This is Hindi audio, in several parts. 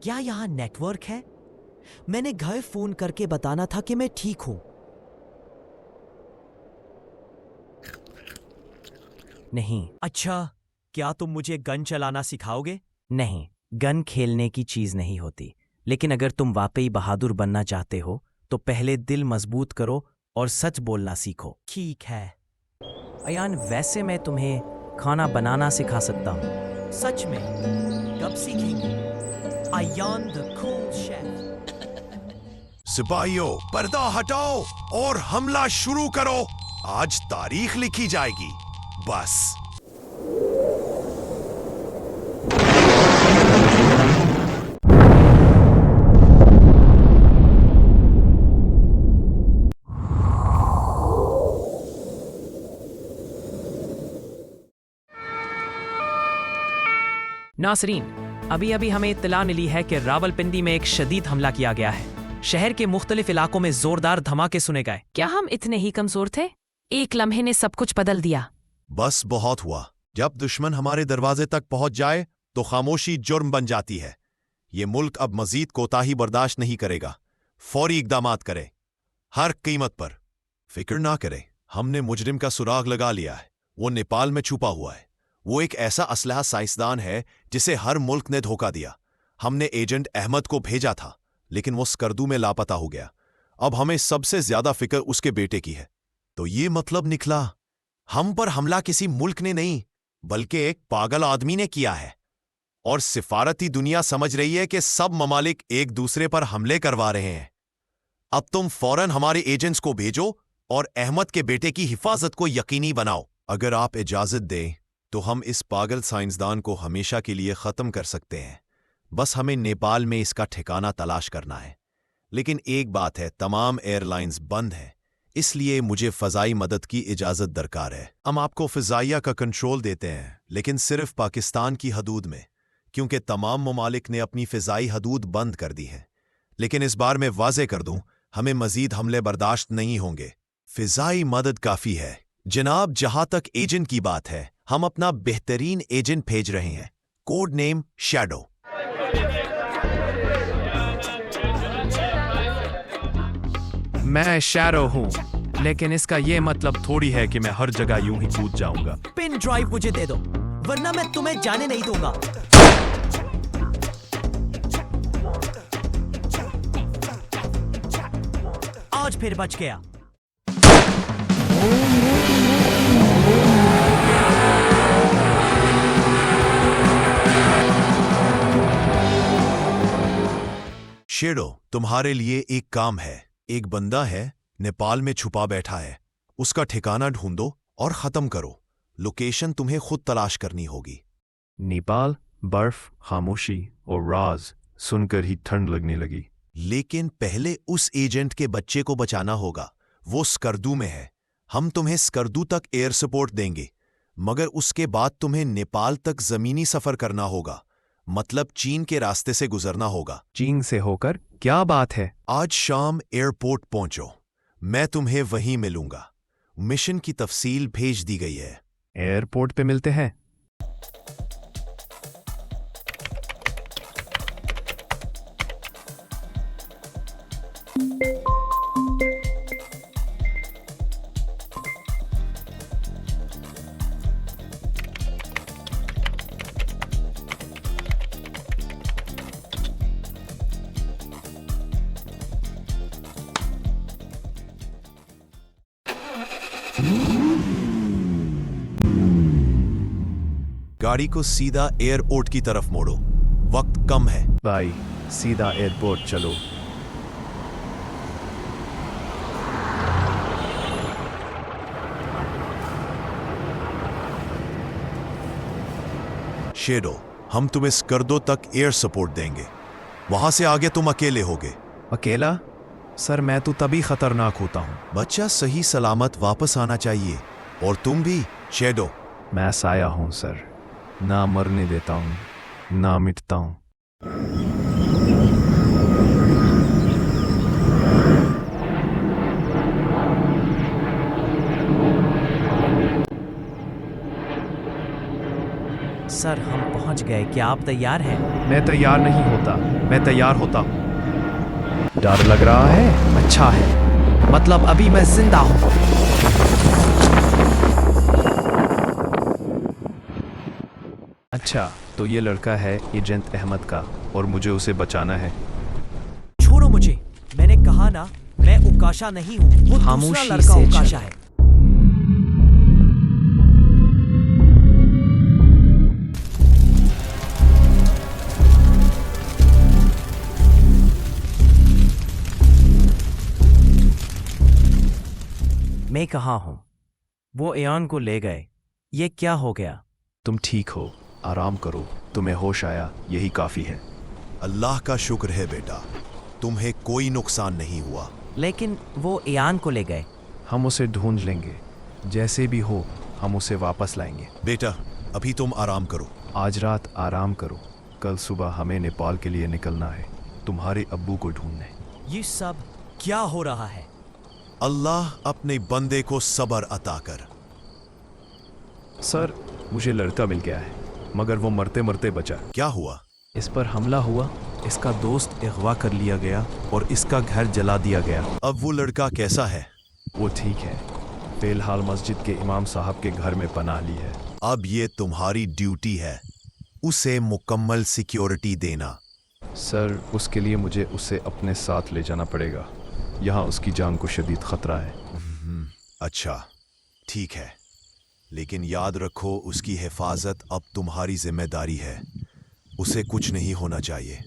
क्या यहाँ नेटवर्क है? मैंने घर फोन करके बताना था कि मैं ठीक हूं। नहीं। अच्छा, क्या तुम मुझे गन चलाना सिखाओगे? नहीं, गन खेलने की चीज नहीं होती। लेकिन अगर तुम वाकई बहादुर बनना चाहते हो तो पहले दिल मजबूत करो और सच बोलना सीखो। ठीक है। अयान, वैसे मैं तुम्हें खाना बनाना सिखा सकता हूँ। सच में? कब सीखेंगे? Ayaan the cool chef. सिपाहियों, पर्दा हटाओ और हमला शुरू करो। आज तारीख लिखी जाएगी। बस। नासरीन, अभी अभी हमें इत्तला मिली है कि रावलपिंडी में एक शदीद हमला किया गया है। शहर के मुख्तलिफ इलाकों में जोरदार धमाके सुने गए। क्या हम इतने ही कमजोर थे? एक लम्हे ने सब कुछ बदल दिया। बस बहुत हुआ। जब दुश्मन हमारे दरवाजे तक पहुंच जाए तो खामोशी जुर्म बन जाती है। ये मुल्क अब मजीद कोताही बर्दाश्त नहीं करेगा। फौरी इकदामात करे, हर कीमत पर। फिक्र ना करे, हमने मुजरिम का सुराग लगा लिया है। वो नेपाल में छुपा हुआ है। वो एक ऐसा असलहा साइंसदान है जिसे हर मुल्क ने धोखा दिया। हमने एजेंट अहमद को भेजा था, लेकिन वो स्कर्दू में लापता हो गया। अब हमें सबसे ज्यादा फिक्र उसके बेटे की है। तो ये मतलब निकला हम पर हमला किसी मुल्क ने नहीं, बल्कि एक पागल आदमी ने किया है। और सिफारती दुनिया समझ रही है कि सब ममालिक एक दूसरे पर हमले करवा रहे हैं। अब तुम फौरन हमारे एजेंट्स को भेजो और अहमद के बेटे की हिफाजत को यकीनी बनाओ। अगर आप इजाजत दें तो हम इस पागल साइंसदान को हमेशा के लिए खत्म कर सकते हैं। बस हमें नेपाल में इसका ठिकाना तलाश करना है। लेकिन एक बात है, तमाम एयरलाइंस बंद हैं, इसलिए मुझे फ़ज़ाई मदद की इजाज़त दरकार है। हम आपको फ़िज़ाइया का कंट्रोल देते हैं, लेकिन सिर्फ पाकिस्तान की हदूद में, क्योंकि तमाम ममालिक ने अपनी फ़िज़ाई हदूद बंद कर दी है। लेकिन इस बार मैं वाज़े कर दूं, हमें मज़ीद हमले बर्दाश्त नहीं होंगे। फ़िज़ाई मदद काफ़ी है जनाब। जहां तक एजेंट की बात है, हम अपना बेहतरीन एजेंट भेज रहे हैं। Code name shadow. मैं शैरो हूँ, लेकिन इसका ये मतलब थोड़ी है कि मैं हर जगह यूं ही कूद जाऊंगा। पिन ड्राइव मुझे दे दो, वरना मैं तुम्हें जाने नहीं दूंगा। आज फिर बच गया। शेडो, तुम्हारे लिए एक काम है। एक बंदा है, नेपाल में छुपा बैठा है। उसका ठिकाना ढूंढो और खत्म करो। लोकेशन तुम्हें खुद तलाश करनी होगी। नेपाल, बर्फ, खामोशी और राज सुनकर ही ठंड लगने लगी। लेकिन पहले उस एजेंट के बच्चे को बचाना होगा। वो स्कर्दू में है। हम तुम्हें स्कर्दू तक एयर सपोर्ट देंगे, मगर उसके बाद तुम्हें नेपाल तक जमीनी सफर करना होगा। मतलब चीन के रास्ते से गुजरना होगा। चीन से होकर? क्या बात है। आज शाम एयरपोर्ट पहुंचो, मैं तुम्हें वहीं मिलूंगा। मिशन की तफसील भेज दी गई है। एयरपोर्ट पे मिलते हैं। गाड़ी को सीधा एयरपोर्ट की तरफ मोड़ो, वक्त कम है। भाई, सीधा एयरपोर्ट चलो। शेडो, हम तुम्हें स्कर्दो तक एयर सपोर्ट देंगे। वहां से आगे तुम अकेले होगे। अकेला? सर, मैं तो तभी खतरनाक होता हूँ। बच्चा सही सलामत वापस आना चाहिए। और तुम भी शेडो। मैं साया हूँ सर, ना मरने देता हूँ, ना मिटता हूँ। सर, हम पहुंच गए। क्या आप तैयार हैं? मैं तैयार नहीं होता, मैं तैयार होता हूँ। डर लग रहा है? अच्छा है, मतलब अभी मैं जिंदा हूं। अच्छा, तो ये लड़का है एजेंट अहमद का और मुझे उसे बचाना है। छोड़ो मुझे, मैंने कहा ना, मैं उकाशा नहीं हूँ। वो दूसरा खामोशी लड़का से उकाशा चलो। है। मैं कहाँ हूँ? वो एयान को ले गए। ये क्या हो गया? तुम ठीक हो, आराम करो, तुम्हें होश आया, यही काफी है। अल्लाह का शुक्र है बेटा, तुम्हें कोई नुकसान नहीं हुआ। लेकिन वो एयान को ले गए। हम उसे ढूंढ लेंगे, जैसे भी हो हम उसे वापस लाएंगे। बेटा, अभी तुम आराम करो। आज रात आराम करो, कल सुबह हमें नेपाल के लिए निकलना है, तुम्हारे अब्बू को ढूंढने। ये सब क्या हो रहा है? अल्लाह अपने बंदे को सबर अता कर। सर, मुझे लड़का मिल गया है, मगर वो मरते मरते बचा। क्या हुआ? इस पर हमला हुआ, इसका दोस्त अगवा कर लिया गया और इसका घर जला दिया गया। अब वो लड़का कैसा है? वो ठीक है, फिलहाल मस्जिद के इमाम साहब के घर में पनाह ली है। अब ये तुम्हारी ड्यूटी है, उसे मुकम्मल सिक्योरिटी देना। सर, उसके लिए मुझे उसे अपने साथ ले जाना पड़ेगा, यहाँ उसकी जान को शदीद खतरा है। अच्छा, ठीक है, लेकिन याद रखो उसकी हिफाजत अब तुम्हारी जिम्मेदारी है। उसे कुछ नहीं होना चाहिए।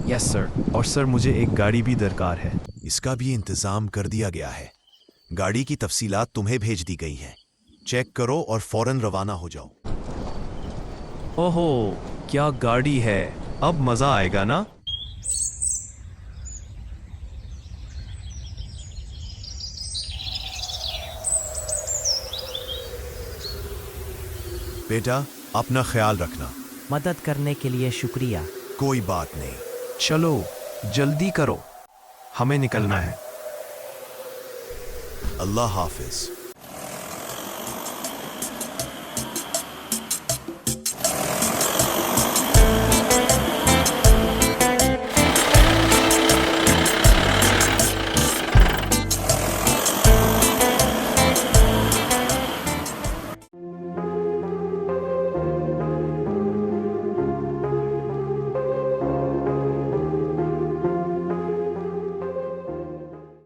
Yes sir. और सर, मुझे एक गाड़ी भी दरकार है। इसका भी इंतजाम कर दिया गया है। गाड़ी की तफसीलात तुम्हें भेज दी गई हैं। चेक करो और फौरन रवाना हो जाओ। ओहो, क्या गाड़ी है, अब मजा आएगा ना। बेटा, अपना ख्याल रखना। मदद करने के लिए शुक्रिया। कोई बात नहीं। चलो जल्दी करो, हमें निकलना है। अल्लाह हाफिज।